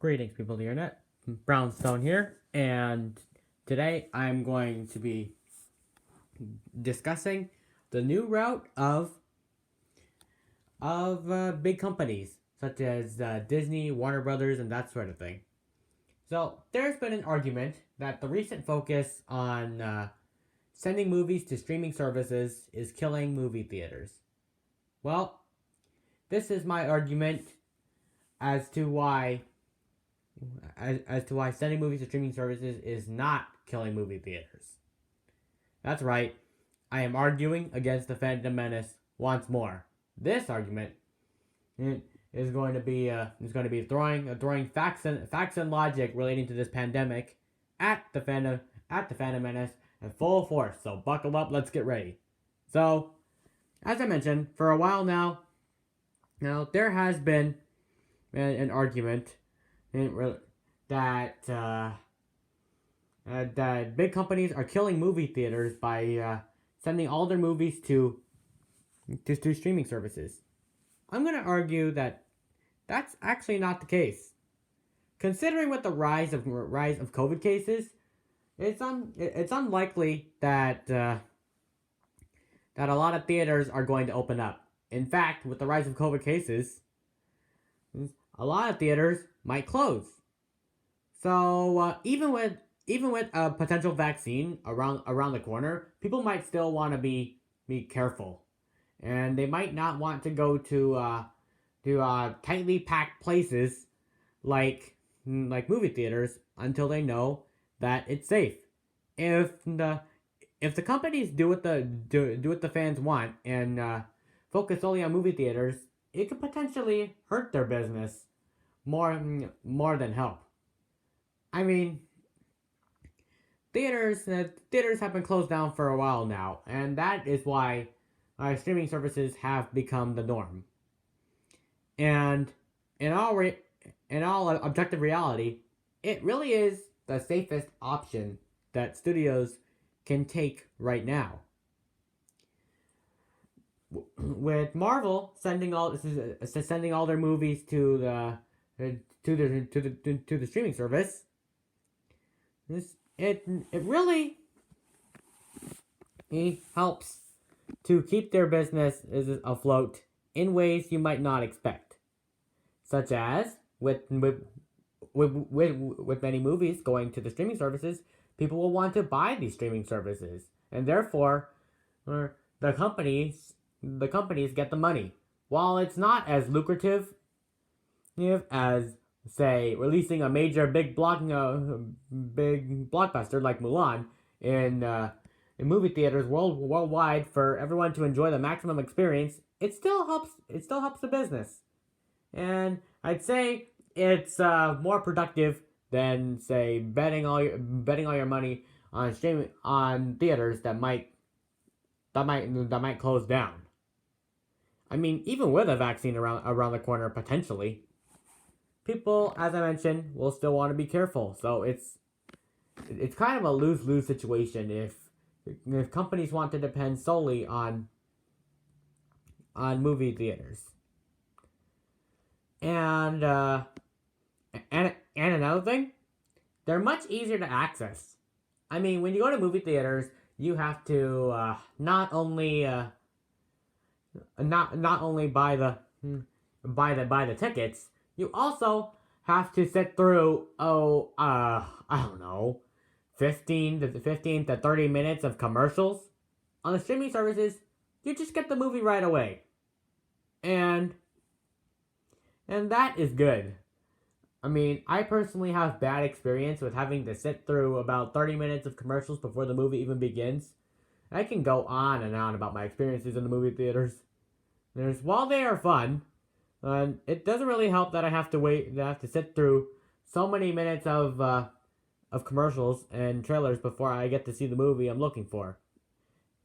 Greetings, people of the internet. Brownstone here, and today I'm going to be discussing the new route of big companies such as Disney, Warner Brothers, and that sort of thing. So there's been an argument that the recent focus on sending movies to streaming services is killing movie theaters. Well, this is my argument as to why as to why sending movies to streaming services is not killing movie theaters. That's right. I am arguing against the Phantom Menace once more. This argument is going to be throwing facts and logic relating to this pandemic at the Phantom Menace in full force. So buckle up. Let's get ready. So, as I mentioned, for a while now there has been an argument that that big companies are killing movie theaters by sending all their movies to streaming services. I'm going to argue that that's actually not the case. Considering with the rise of COVID cases, it's unlikely that that a lot of theaters are going to open up. In fact, with the rise of COVID cases, a lot of theaters might close. So even with a potential vaccine around the corner, people might still want to be careful, and they might not want to go to tightly packed places like movie theaters until they know that it's safe. If the companies do what the fans want and focus solely on movie theaters, it could potentially hurt their business more than help. I mean, theaters have been closed down for a while now, and that is why streaming services have become the norm. And in all objective reality, it really is the safest option that studios can take right now. With Marvel sending all their movies to the streaming service, it really helps to keep their business afloat in ways you might not expect, such as with many movies going to the streaming services, people will want to buy these streaming services, and therefore, the companies get the money. While it's not as lucrative as, say, releasing a major big blockbuster like Mulan in movie theaters worldwide for everyone to enjoy the maximum experience, it still helps the business. And I'd say it's more productive than, say, betting all your money on theaters that might close down. I mean, even with a vaccine around the corner potentially, people, as I mentioned, will still want to be careful. So it's kind of a lose-lose situation if companies want to depend solely on movie theaters. And another thing, they're much easier to access. I mean, when you go to movie theaters, you have to not only buy the tickets, you also have to sit through I don't know, 15 to 30 minutes of commercials. On the streaming services, you just get the movie right away. And that is good. I mean, I personally have bad experience with having to sit through about 30 minutes of commercials before the movie even begins. I can go on and on about my experiences in the movie theaters. While they are fun, it doesn't really help that I have to sit through so many minutes of commercials and trailers before I get to see the movie I'm looking for.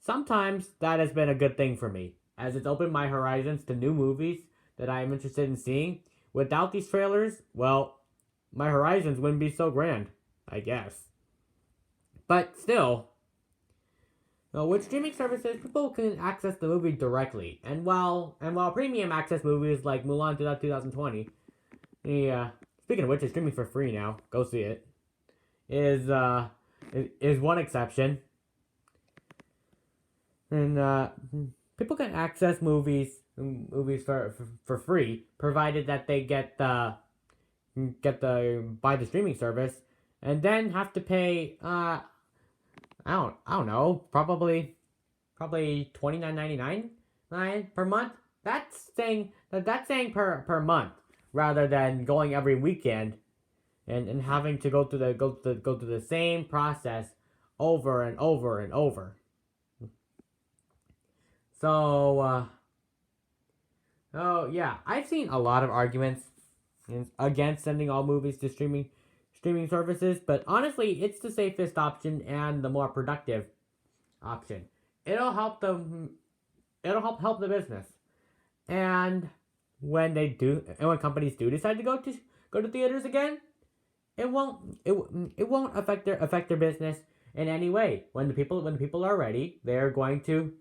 Sometimes that has been a good thing for me, as it's opened my horizons to new movies that I am interested in seeing. Without these trailers, well, my horizons wouldn't be so grand, I guess. But still, with streaming services, people can access the movie directly. And while premium access movies like Mulan 2020 speaking of which, it's streaming for free now. Go see it. Is one exception. And people can access movies for free, provided that they get the buy the streaming service, and then have to pay I don't know, probably $29.99 per month. That's saying per month, rather than going every weekend and having to go through the same process over and over and over. So oh yeah, I've seen a lot of arguments against sending all movies to streaming services, but honestly, it's the safest option and the more productive option. It'll help help the business. And when companies do decide to go to theaters again, it won't affect their business in any way. When the people are ready, they're going to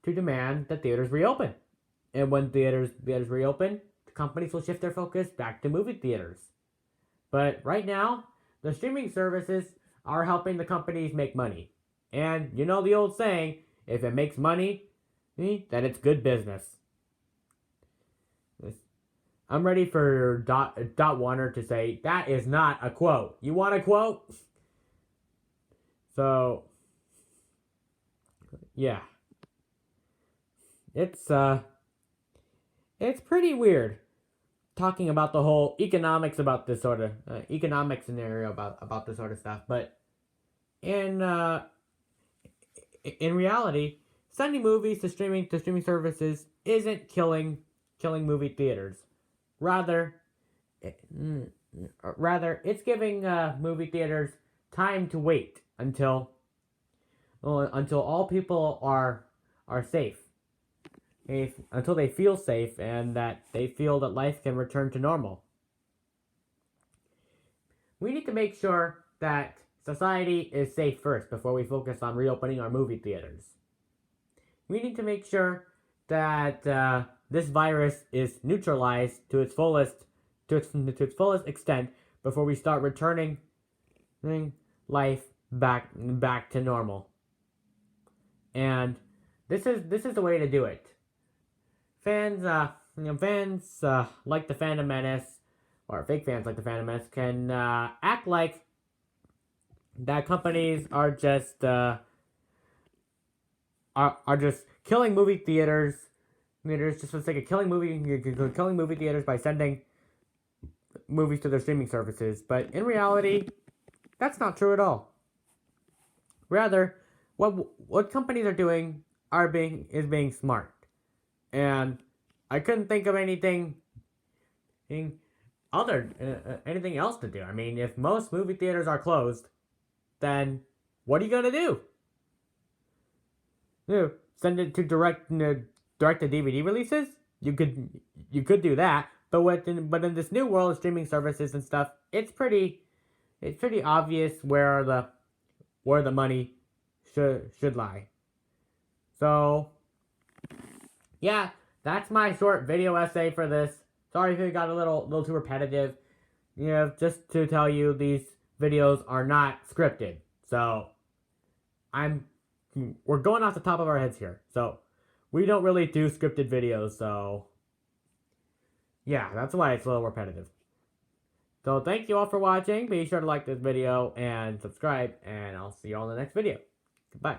demand that theaters reopen. And when theaters reopen, the companies will shift their focus back to movie theaters. But right now, the streaming services are helping the companies make money. And you know the old saying, if it makes money, then it's good business. I'm ready for Dot Warner to say, that is not a quote. You want a quote? So, yeah. It's pretty weird talking about the whole economics about this sort of economic scenario about this sort of stuff, but in reality, sending movies to streaming services isn't killing movie theaters. Rather, it's giving movie theaters time to wait until all people are safe. Until they feel safe and that they feel that life can return to normal. We need to make sure that society is safe first before we focus on reopening our movie theaters. We need to make sure that this virus is neutralized to its fullest extent before we start returning life back to normal. And this is the way to do it. Fans like the Phantom Menace, or fake fans like the Phantom Menace, can act like that companies are just killing movie theaters just for the sake of killing movie theaters by sending movies to their streaming services. But in reality, that's not true at all. Rather, what companies are doing is being smart. And I couldn't think of anything else to do. I mean, if most movie theaters are closed, then what are you gonna do? Send it to direct to DVD releases? You could do that, but in this new world of streaming services and stuff, it's pretty obvious where the money should lie. So, yeah, that's my short video essay for this. Sorry if it got a little too repetitive. Just to tell you, these videos are not scripted. So, we're going off the top of our heads here. So, we don't really do scripted videos, so yeah, that's why it's a little repetitive. So, thank you all for watching. Be sure to like this video and subscribe, and I'll see you all in the next video. Goodbye.